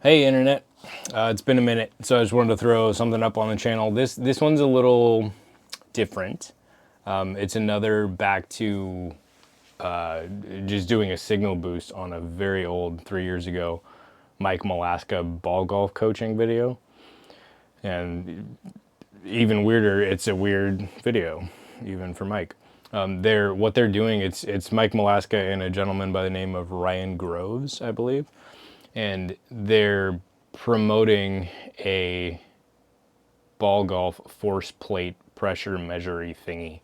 Hey internet, it's been a minute, so I just wanted to throw something up on the channel. This one's a little different. It's another back to just doing a signal boost on a very old 3 years ago Mike Malaska ball golf coaching video. And even weirder, it's a weird video, even for Mike. What they're doing, it's Mike Malaska and a gentleman by the name of Ryan Groves, I believe. And they're promoting a ball golf force plate pressure measury thingy,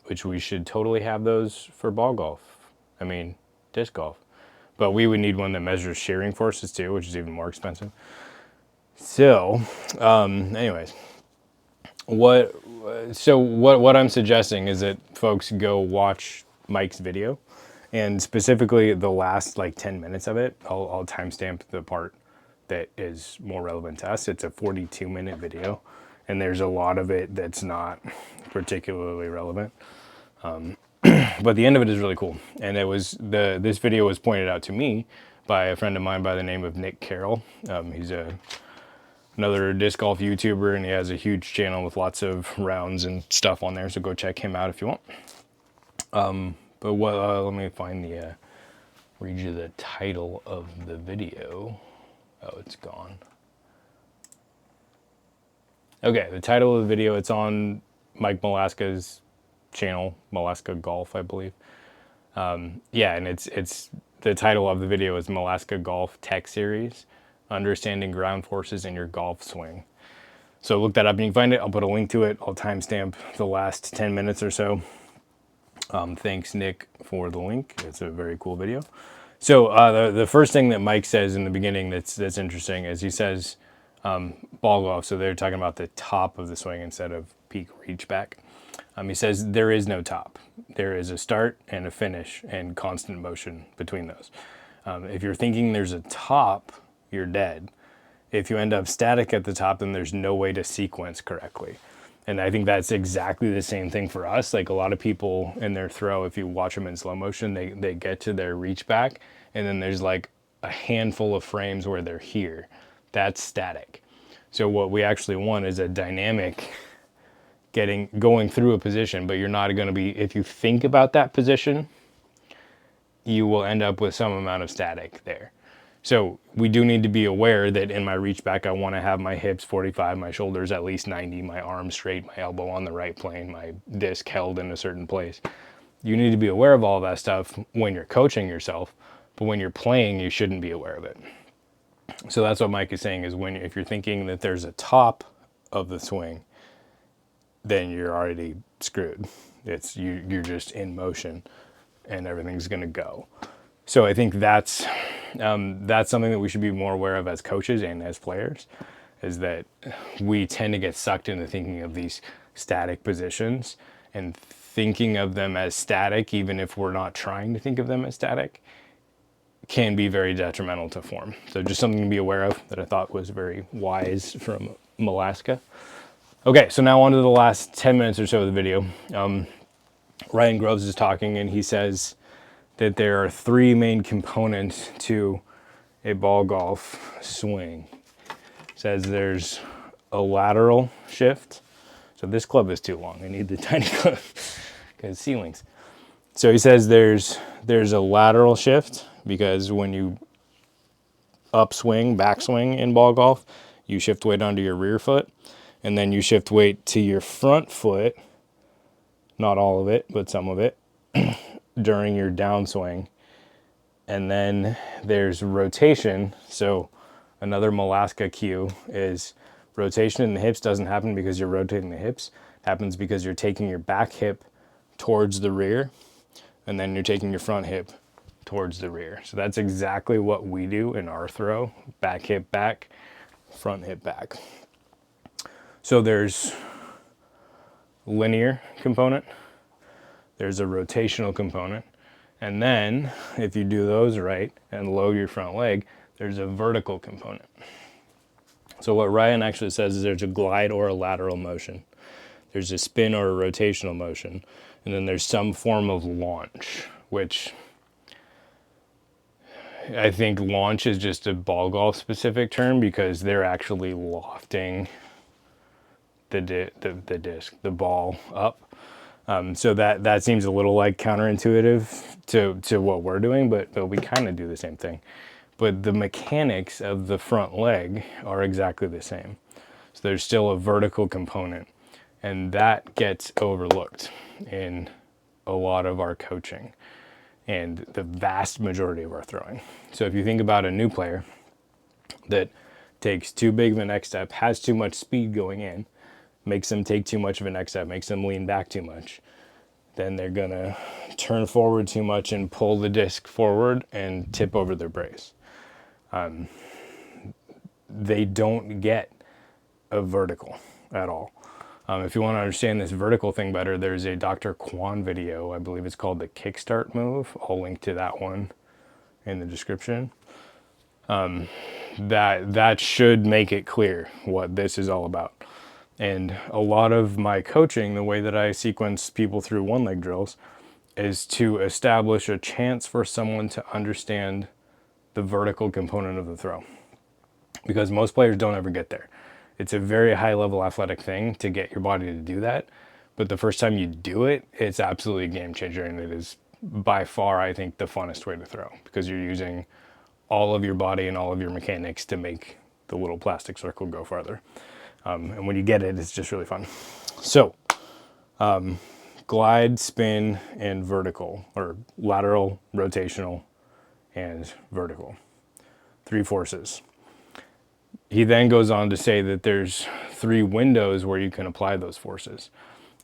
which we should totally have those for ball golf. I mean, disc golf. But we would need one that measures shearing forces too, which is even more expensive. So, anyways, what I'm suggesting is that folks go watch Mike's video, and specifically the last like 10 minutes of it. I'll timestamp the part that is more relevant to us. It's a 42-minute video, and there's a lot of it that's not particularly relevant. But the end of it is really cool. And this video was pointed out to me by a friend of mine by the name of Nick Carroll. He's another disc golf YouTuber, and he has a huge channel with lots of rounds and stuff on there. So go check him out if you want. But let me find read you the title of the video. Oh, it's gone. Okay, the title of the video, it's on Mike Malaska's channel, Malaska Golf, I believe. Yeah, and it's the title of the video is Malaska Golf Tech Series, Understanding Ground Forces in Your Golf Swing. So look that up and you can find it. I'll put a link to it. I'll timestamp the last 10 minutes or so. Thanks, Nick, for the link. It's a very cool video. So the first thing that Mike says in the beginning that's interesting is he says ball golf. So they're talking about the top of the swing instead of peak reach back. He says there is no top. There is a start and a finish and constant motion between those. If you're thinking there's a top, you're dead. If you end up static at the top, then there's no way to sequence correctly. And I think that's exactly the same thing for us. Like a lot of people in their throw, if you watch them in slow motion, they get to their reach back, and then there's like a handful of frames where they're here. That's static. So what we actually want is a dynamic going through a position, but you're not going to be, if you think about that position, you will end up with some amount of static there. So we do need to be aware that in my reach back, I want to have my hips 45, my shoulders at least 90, my arms straight, my elbow on the right plane, my disc held in a certain place. You need to be aware of all that stuff when you're coaching yourself, but when you're playing, you shouldn't be aware of it. So that's what Mike is saying is if you're thinking that there's a top of the swing, then you're already screwed. You're just in motion and everything's going to go. So I think that's something that we should be more aware of as coaches and as players, is that we tend to get sucked into thinking of these static positions and thinking of them as static, even if we're not trying to think of them as static, can be very detrimental to form. So just something to be aware of that I thought was very wise from Malaska. Okay, so now on to the last 10 minutes or so of the video. Ryan Groves is talking, and he says that there are three main components to a ball golf swing. Says there's a lateral shift. So this club is too long. I need the tiny club because ceilings. So he says there's a lateral shift because when you upswing, backswing in ball golf, you shift weight onto your rear foot, and then you shift weight to your front foot, not all of it, but some of it, during your downswing. And then there's rotation. So another Malaska cue is rotation in the hips doesn't happen because you're rotating the hips. It happens because you're taking your back hip towards the rear, and then you're taking your front hip towards the rear. So that's exactly what we do in our throw. Back hip back, front hip back. So there's linear component, there's a rotational component, and then if you do those right and load your front leg, there's a vertical component. So what Ryan actually says is there's a glide or a lateral motion, there's a spin or a rotational motion, and then there's some form of launch, which I think launch is just a ball golf specific term because they're actually lofting the disc, the ball up. So that seems a little like counterintuitive to what we're doing, but we kind of do the same thing. But the mechanics of the front leg are exactly the same. So there's still a vertical component, and that gets overlooked in a lot of our coaching and the vast majority of our throwing. So if you think about a new player that takes too big of a next step, has too much speed going in, makes them take too much of a next step, makes them lean back too much, then they're gonna turn forward too much and pull the disc forward and tip over their brace. They don't get a vertical at all. If you want to understand this vertical thing better, there's a Dr. Kwon video. I believe it's called the kickstart move. I'll link to that one in the description. That should make it clear what this is all about. And a lot of my coaching, the way that I sequence people through one leg drills, is to establish a chance for someone to understand the vertical component of the throw. Because most players don't ever get there. It's a very high level athletic thing to get your body to do that. But the first time you do it, it's absolutely a game changer. And it is by far, I think, the funnest way to throw because you're using all of your body and all of your mechanics to make the little plastic circle go farther. And when you get it, it's just really fun. So, glide, spin, and vertical, or lateral, rotational, and vertical. 3 forces. He then goes on to say that there's 3 windows where you can apply those forces.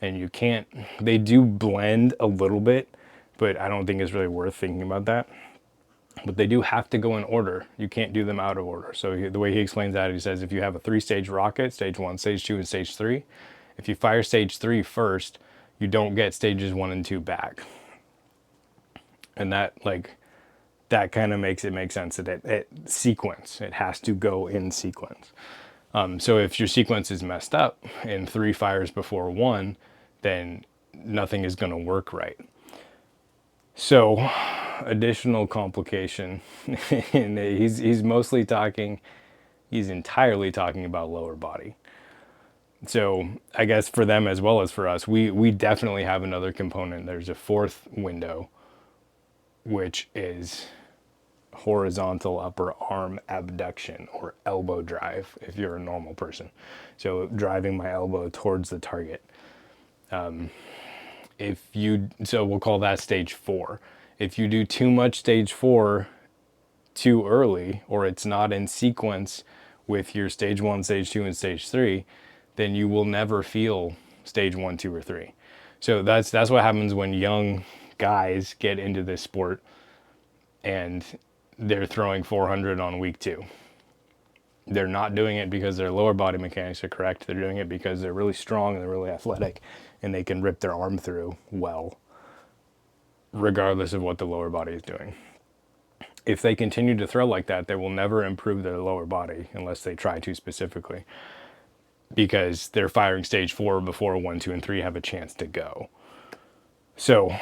And you can't, they do blend a little bit, but I don't think it's really worth thinking about that. But they do have to go in order. You can't do them out of order. So the way he explains that, he says if you have a 3-stage rocket, stage 1, stage 2, and stage 3, if you fire stage 3 first, you don't get stages 1 and 2 back. And that kind of makes it make sense that it sequence. It has to go in sequence. So if your sequence is messed up in 3 fires before 1, then nothing is going to work right. So additional complication, and he's entirely talking about lower body. So I guess for them as well as for us, we definitely have another component. There's a 4th window, which is horizontal upper arm abduction or elbow drive if you're a normal person. So driving my elbow towards the target. So we'll call that stage 4. If you do too much stage 4 too early, or it's not in sequence with your stage 1, stage 2, and stage 3, then you will never feel stage 1, 2, or 3. So that's what happens when young guys get into this sport and they're throwing 400 on week 2. They're not doing it because their lower body mechanics are correct. They're doing it because they're really strong and they're really athletic and they can rip their arm through well, regardless of what the lower body is doing. If they continue to throw like that, they will never improve their lower body unless they try to specifically, because they're firing stage 4 before 1, 2, and 3 have a chance to go. So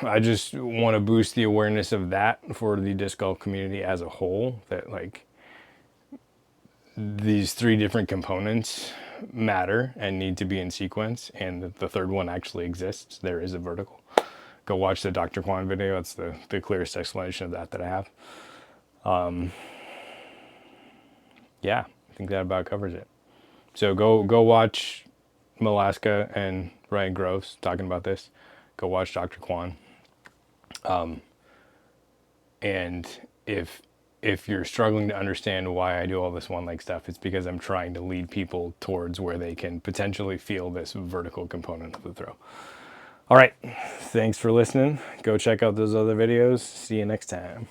I just want to boost the awareness of that for the disc golf community as a whole, that these 3 different components matter and need to be in sequence, and the 3rd one actually exists. There is a vertical. Go watch the Dr. Kwon video. That's the clearest explanation of that I have. Yeah, I think that about covers it. So go watch Malaska and Ryan Groves talking about this. Go watch Dr. Kwon. And if you're struggling to understand why I do all this one leg stuff, it's because I'm trying to lead people towards where they can potentially feel this vertical component of the throw. All right, thanks for listening. Go check out those other videos. See you next time.